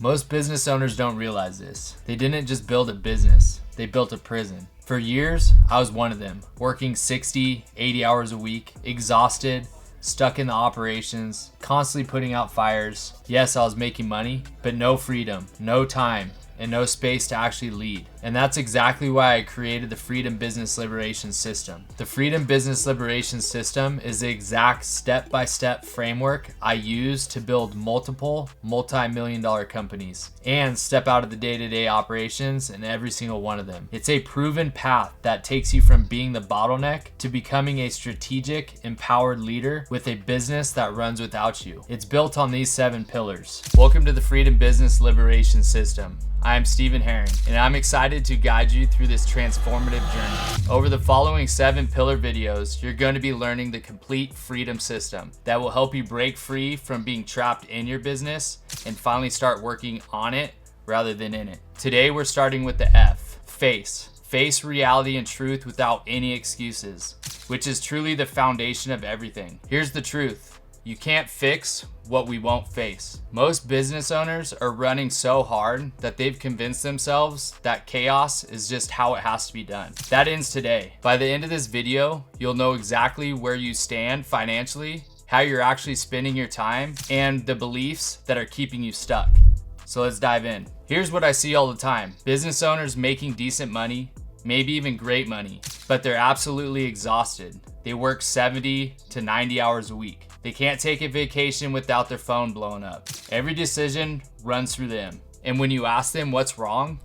Most business owners don't realize this. They didn't just build a business, they built a prison. For years, I was one of them, working 60, 80 hours a week, exhausted, stuck in the operations, constantly putting out fires. Yes, I was making money, but no freedom, no time, and no space to actually lead. And that's exactly why I created the Freedom Business Liberation System. The Freedom Business Liberation System is the exact step-by-step framework I use to build multiple multi-million-dollar companies and step out of the day-to-day operations in every single one of them. It's a proven path that takes you from being the bottleneck to becoming a strategic, empowered leader with a business that runs without you. It's built on these 7 pillars. Welcome to the Freedom Business Liberation System. I'm Stephen Herring, and I'm excited to guide you through this transformative journey. Over the following 7 pillar videos, you're going to be learning the complete freedom system that will help you break free from being trapped in your business and finally start working on it rather than in it. Today, we're starting with the F, face. Face reality and truth without any excuses, which is truly the foundation of everything. Here's the truth. You can't fix what we won't face. Most business owners are running so hard that they've convinced themselves that chaos is just how it has to be done. That ends today. By the end of this video, you'll know exactly where you stand financially, how you're actually spending your time, and the beliefs that are keeping you stuck. So let's dive in. Here's what I see all the time. Business owners making decent money, maybe even great money, but they're absolutely exhausted. They work 70 to 90 hours a week. They can't take a vacation without their phone blowing up. Every decision runs through them. And when you ask them what's wrong,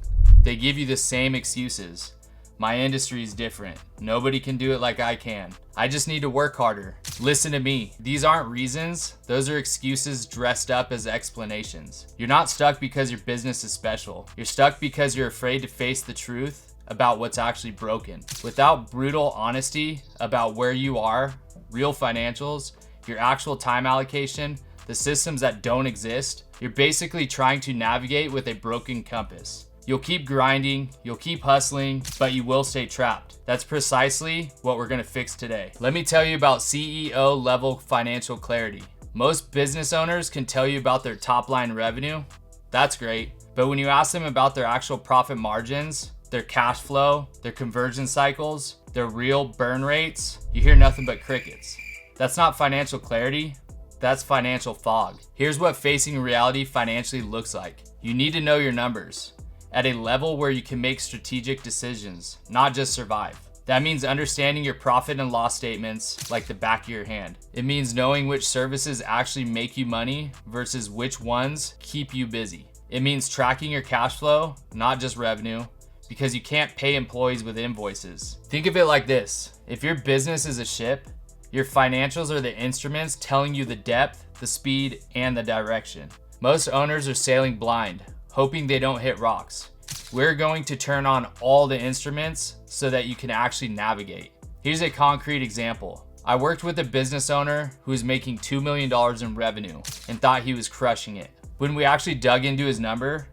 they give you the same excuses. My industry is different. Nobody can do it like I can. I just need to work harder. Listen to me. These aren't reasons. Those are excuses dressed up as explanations. You're not stuck because your business is special. You're stuck because you're afraid to face the truth about what's actually broken. Without brutal honesty about where you are, real financials, your actual time allocation, the systems that don't exist, you're basically trying to navigate with a broken compass. You'll keep grinding, you'll keep hustling, but you will stay trapped. That's precisely what we're gonna fix today. Let me tell you about CEO level financial clarity. Most business owners can tell you about their top line revenue. That's great. But when you ask them about their actual profit margins, their cash flow, their conversion cycles, their real burn rates, you hear nothing but crickets. That's not financial clarity, that's financial fog. Here's what facing reality financially looks like. You need to know your numbers at a level where you can make strategic decisions, not just survive. That means understanding your profit and loss statements like the back of your hand. It means knowing which services actually make you money versus which ones keep you busy. It means tracking your cash flow, not just revenue, because you can't pay employees with invoices. Think of it like this. If your business is a ship, your financials are the instruments telling you the depth, the speed, and the direction. Most owners are sailing blind, hoping they don't hit rocks. We're going to turn on all the instruments so that you can actually navigate. Here's a concrete example. I worked with a business owner who was making $2 million in revenue and thought he was crushing it. When we actually dug into his number,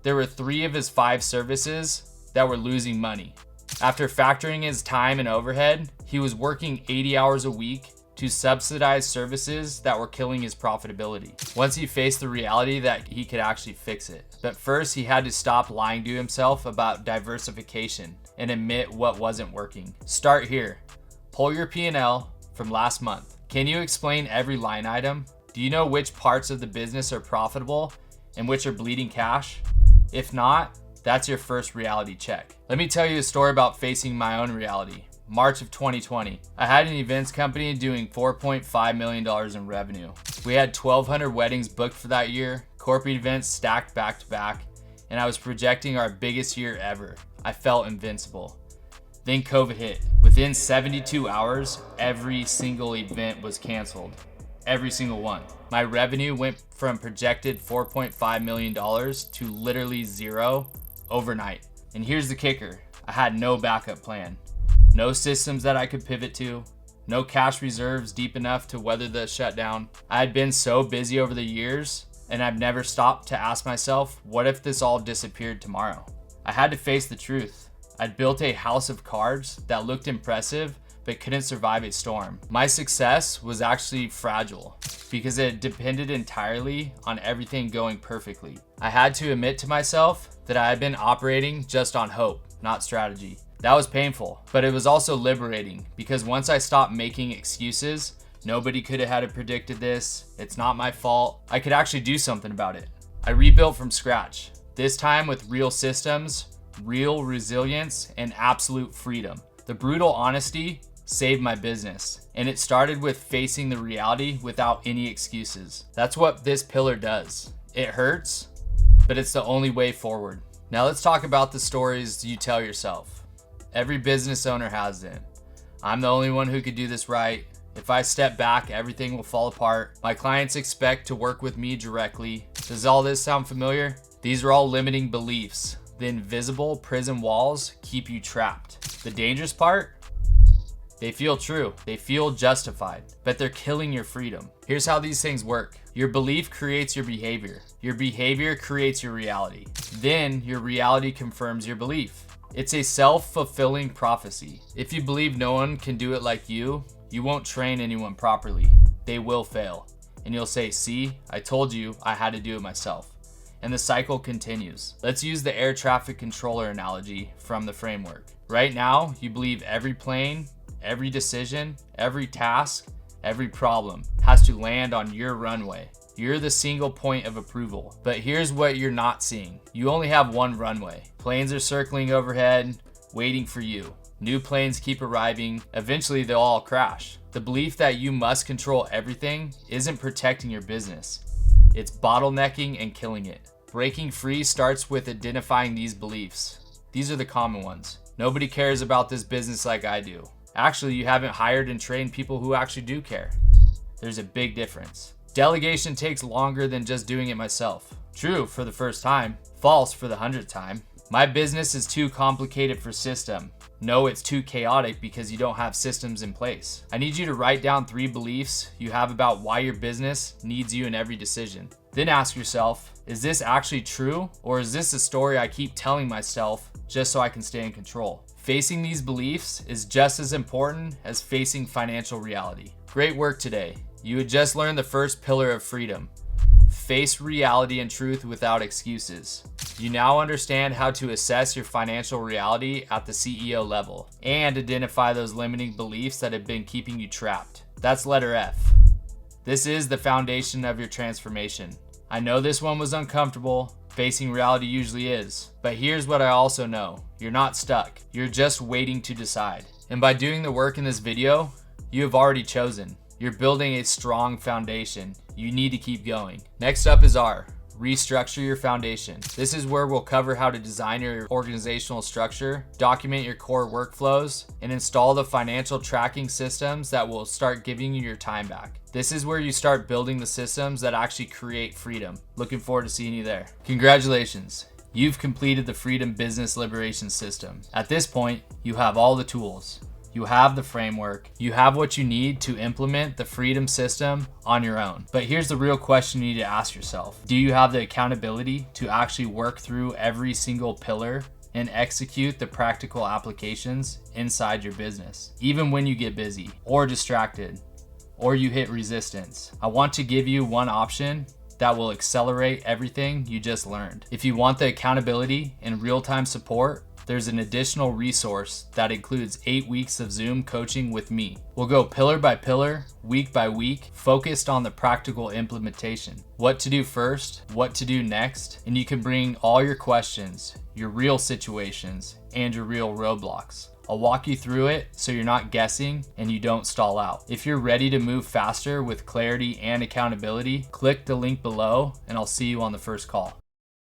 there were 3 of his 5 services that were losing money. After factoring his time and overhead, he was working 80 hours a week to subsidize services that were killing his profitability. Once he faced the reality that he could actually fix it. But first, he had to stop lying to himself about diversification and admit what wasn't working. Start here. Pull your P&L from last month. Can you explain every line item? Do you know which parts of the business are profitable and which are bleeding cash? If not, that's your first reality check. Let me tell you a story about facing my own reality. March of 2020. I had an events company doing $4.5 million in revenue. We had 1,200 weddings booked for that year, corporate events stacked back to back, and I was projecting our biggest year ever. I felt invincible. Then COVID hit. Within 72 hours, every single event was canceled. Every single one. My revenue went from projected $4.5 million to literally zero overnight. And here's the kicker. I had no backup plan. No systems that I could pivot to. No cash reserves deep enough to weather the shutdown. I had been so busy over the years, and I've never stopped to ask myself, what if this all disappeared tomorrow? I had to face the truth. I'd built a house of cards that looked impressive, but couldn't survive a storm. My success was actually fragile because it depended entirely on everything going perfectly. I had to admit to myself that I had been operating just on hope, not strategy. That was painful, but it was also liberating because once I stopped making excuses, nobody could have had predicted this, it's not my fault, I could actually do something about it. I rebuilt from scratch, this time with real systems, real resilience, and absolute freedom. The brutal honesty saved my business, and it started with facing the reality without any excuses. That's what this pillar does. It hurts, but it's the only way forward. Now let's talk about the stories you tell yourself. Every business owner has them. I'm the only one who could do this right. If I step back, everything will fall apart. My clients expect to work with me directly. Does all this sound familiar? These are all limiting beliefs. The invisible prison walls keep you trapped. The dangerous part? They feel true. They feel justified, but they're killing your freedom. Here's how these things work. Your belief creates your behavior. Your behavior creates your reality. Then your reality confirms your belief. It's a self-fulfilling prophecy. If you believe no one can do it like you won't train anyone properly. They will fail. And you'll say, see, I told you I had to do it myself. And the cycle continues. Let's use the air traffic controller analogy from the framework. Right now, you believe every plane, every decision, every task, every problem has to land on your runway. You're the single point of approval. But here's what you're not seeing. You only have one runway. Planes are circling overhead, waiting for you. New planes keep arriving. Eventually, they'll all crash. The belief that you must control everything isn't protecting your business. It's bottlenecking and killing it. Breaking free starts with identifying these beliefs. These are the common ones. Nobody cares about this business like I do. Actually, you haven't hired and trained people who actually do care. There's a big difference. Delegation takes longer than just doing it myself. True for the first time, false for the 100th time. My business is too complicated for system. No, it's too chaotic because you don't have systems in place. I need you to write down 3 beliefs you have about why your business needs you in every decision. Then ask yourself, is this actually true? Or is this a story I keep telling myself just so I can stay in control? Facing these beliefs is just as important as facing financial reality. Great work today. You had just learned the first pillar of freedom. Face reality and truth without excuses. You now understand how to assess your financial reality at the CEO level and identify those limiting beliefs that have been keeping you trapped. That's letter F. This is the foundation of your transformation. I know this one was uncomfortable. Facing reality usually is. But here's what I also know. You're not stuck. You're just waiting to decide. And by doing the work in this video, you have already chosen. You're building a strong foundation. You need to keep going. Next up is R, restructure your foundation. This is where we'll cover how to design your organizational structure, document your core workflows, and install the financial tracking systems that will start giving you your time back. This is where you start building the systems that actually create freedom. Looking forward to seeing you there. Congratulations. You've completed the Freedom Business Liberation System. At this point, you have all the tools. You have the framework. You have what you need to implement the freedom system on your own. But here's the real question you need to ask yourself. Do you have the accountability to actually work through every single pillar and execute the practical applications inside your business, even when you get busy or distracted or you hit resistance? I want to give you one option that will accelerate everything you just learned. If you want the accountability and real-time support, there's an additional resource that includes 8 weeks of Zoom coaching with me. We'll go pillar by pillar, week by week, focused on the practical implementation. What to do first, what to do next, and you can bring all your questions, your real situations, and your real roadblocks. I'll walk you through it so you're not guessing and you don't stall out. If you're ready to move faster with clarity and accountability, click the link below and I'll see you on the first call.